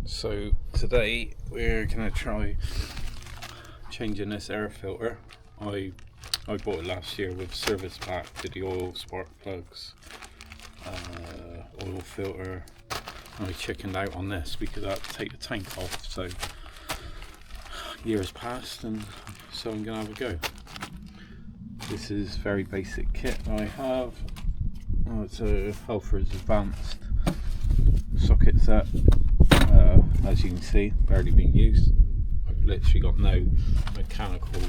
So today we're gonna try changing this air filter. I bought it last year with service pack, did the oil, spark plugs, oil filter. I chickened out on this because I had to take the tank off, so years passed and so I'm gonna have a go. This is very basic kit I have. It's a Halfords Advanced socket set. As you can see, barely been used. I've literally got no mechanical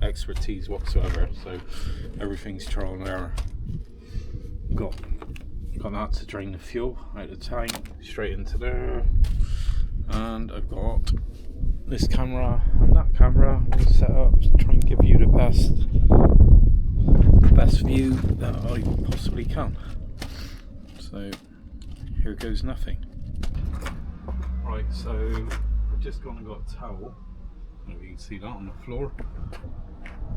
expertise whatsoever, so everything's trial and error. Got that to drain the fuel out of the tank straight into there, and I've got this camera and that camera all set up to try and give you the best view that I possibly can. So here goes nothing. Right, so I've just gone and got a towel. You can see that on the floor,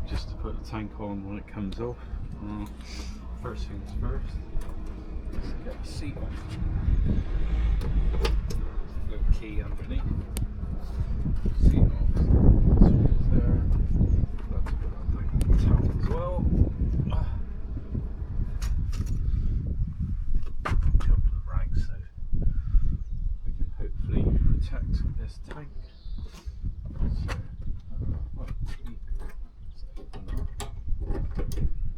just to put the tank on when it comes off. First things first, let's get the seat off. Little key underneath. Seat off. It's there. Let's put that down on the towel as well. A couple of rags so we can hopefully protect this tank.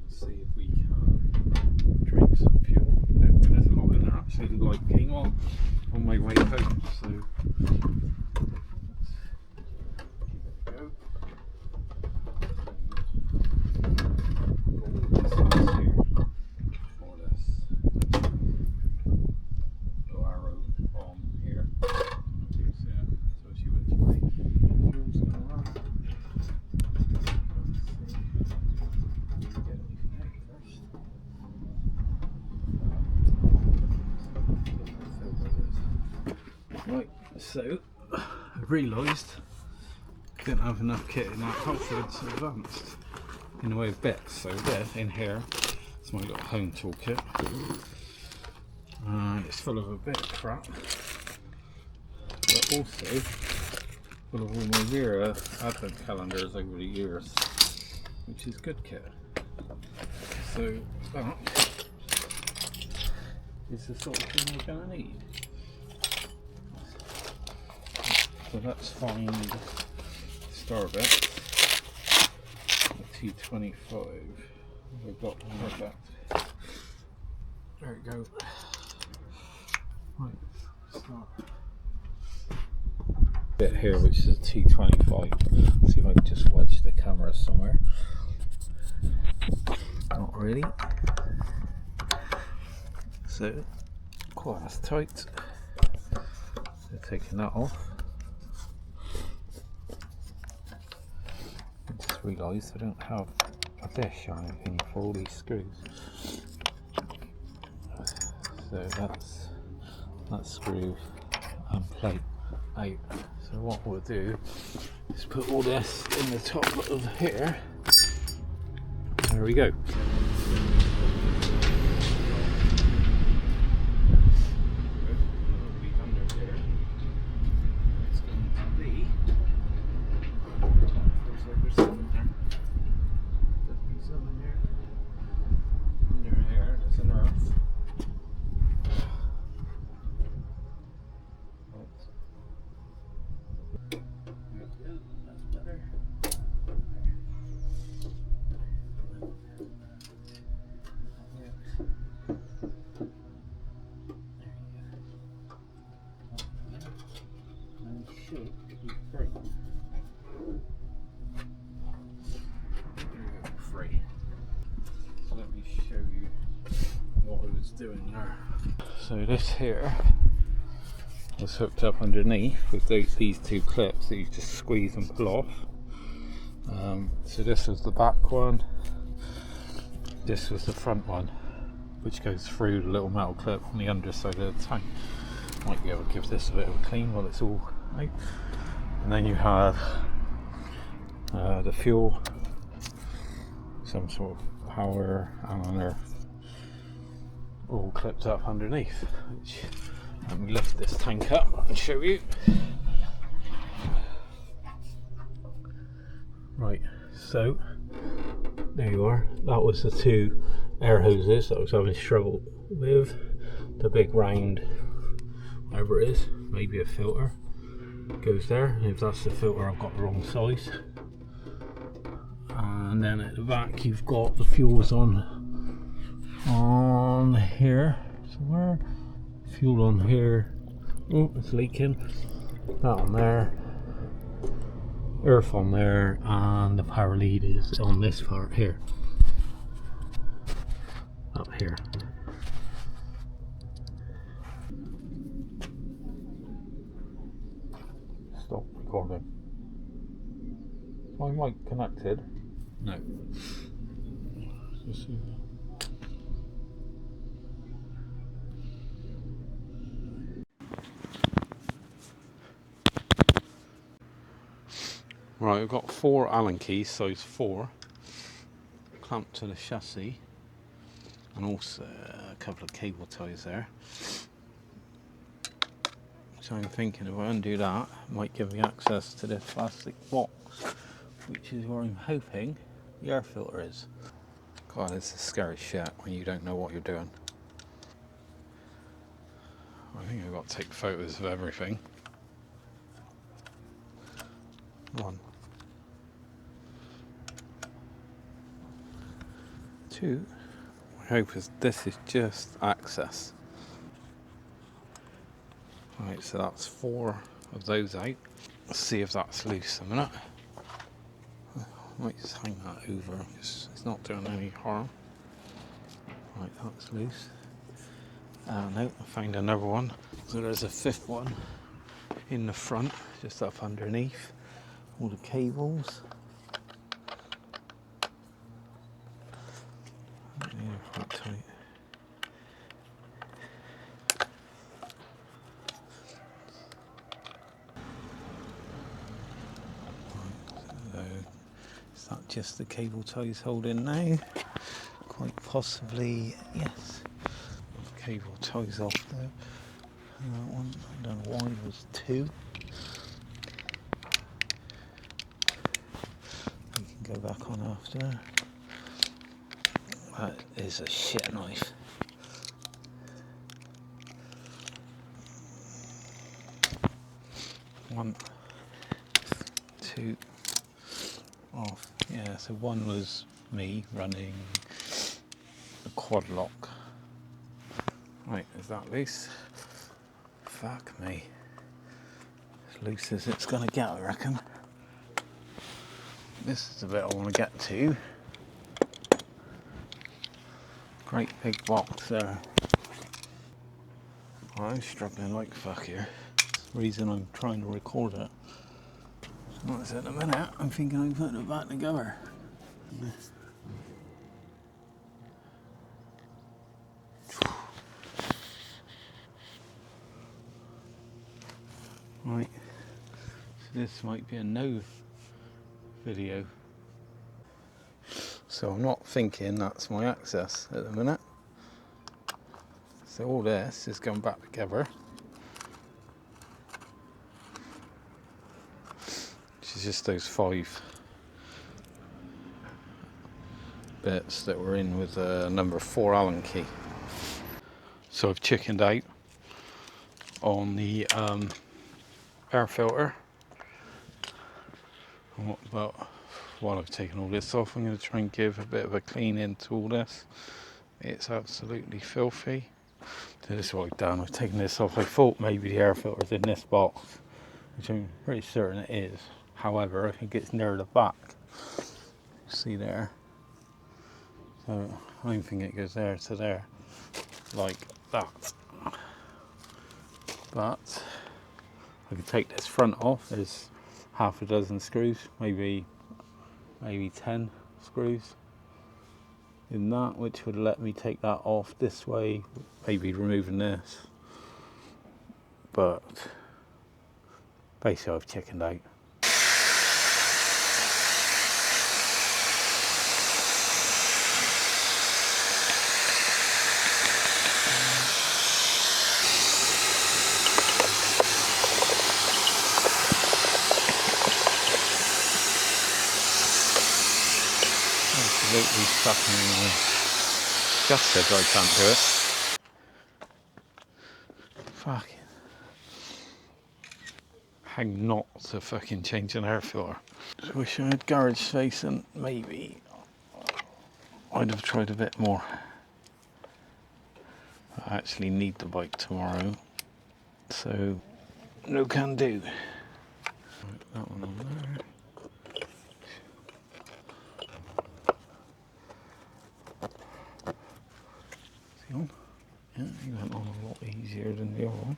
See if we can drink some fuel. I don't think there's a lot in there actually. The light came on my way home, so let's give it a go. All this is here for this little arrow on here. So tells you which way fuel's going to run. Right, so I realised I didn't have enough kit in that Halfords Advanced in the way of bits, so this in here is my little home toolkit, and it's full of a bit of crap, but also full of all my Vera advent calendars over the years, which is good kit. So that is the sort of thing we're going to need. So let's find star bit, the T25. We've got one like that. There we go. Right, start. Bit here, which is a T25. Let's see if I can just wedge the camera somewhere. Not really. So, quite that's tight. So taking that off. I just realised I don't have a dish or anything for all these screws. So that's that screw and plate out. So what we'll do is put all this in the top of here. There we go. So let me show you what I was doing there. So this here was hooked up underneath with these two clips that you just squeeze and pull off. So this was the back one, this was the front one, which goes through the little metal clip on the underside of the tank. Might be able to give this a bit of a clean while it's all out. And then you have the fuel, some sort of power and all clipped up underneath, which Let me lift this tank up and show you. Right, so there you are. That was the two air hoses that I was having trouble with. The big round, whatever it is, maybe a filter, goes there. If that's the filter, I've got the wrong size. And then at the back you've got the fuels on here somewhere. Fuel on here. Oh, it's leaking. That on there. Earth on there, and the power lead is on this part here. Up here. Stop recording. Is my mic connected? No. Right, I've got 4 Allen keys, size 4, clamped to the chassis, and also a couple of cable ties there. So I'm thinking if I undo that, it might give me access to this plastic box, which is where I'm hoping the air filter is. God, this is scary shit when you don't know what you're doing. I think I've got to take photos of everything. 1, 2. My hope is this is just access. Right, so that's 4 of those out. Let's see if that's loose a minute. I might just hang that over because it's not doing any harm. Right, that's loose. No, I found another one. So there's a 5th one in the front, just up underneath. All the cables. Quite tight. So, is that just the cable ties holding now? Quite possibly, yes. Cable ties off there. That one, I don't know why it was 2. We can go back on after. That is a shit knife. One, 2, off. Yeah, so one was me running the quad lock. Right, is that loose? Fuck me. As loose as it's gonna get, I reckon. This is the bit I want to get to. Great big box there. I'm struggling like fuck here. That's the reason I'm trying to record it. What's in a minute? I'm thinking I'm putting it back together. Right. So this might be a no video. So I'm not thinking that's my access at the minute. So all this is going back together. Which is just those 5 bits that were in with number 4 Allen key. So I've chickened out on the air filter. But while I've taken all this off, I'm going to try and give a bit of a clean into all this. It's absolutely filthy. So this is what I've done. I've taken this off. I thought maybe the air filter's in this box, which I'm pretty certain it is. However, I think it's near the back. See there? So I don't think it goes there to there, like that. But I can take this front off. There's half a dozen screws, maybe 10 screws in that, which would let me take that off this way, maybe removing this. But basically I've chickened out. absolutely fucking gutted I can't do it. Fucking hang not to fucking change an air filter. Just wish I had garage space and maybe I'd have tried a bit more. I actually need the bike tomorrow, so no can do. Right, that one on there. Is he on? Yeah, he went on a lot easier than the other one.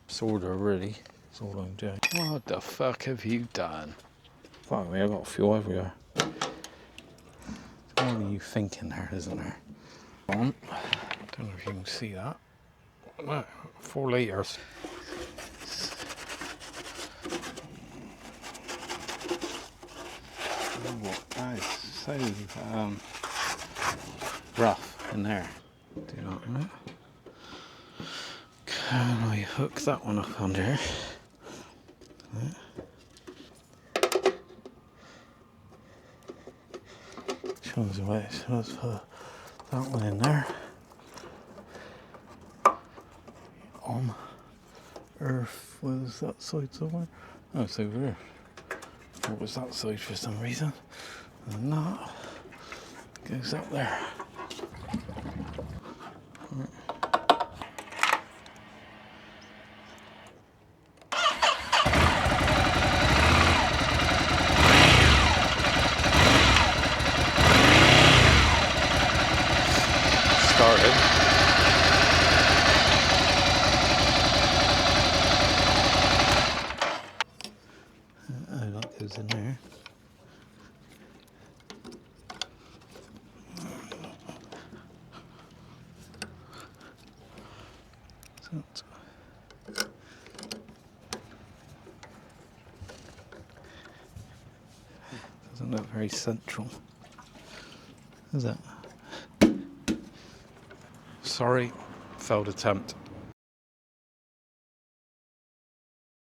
Sorter, really. That's all I'm doing. What the fuck have you done? Fuck me, I've got fuel everywhere. What are you thinking there, isn't there? On. Don't know if you can see that. 4 litres. What? That is so rough in there. Do that right. Can I hook that one up under? Shows the way. So let's put that one in there. On earth was that side somewhere? Oh, it's over there. What was that side for some reason? And that goes up there. Started. Oh, that goes in there. So doesn't look very central, is it? Sorry, failed attempt.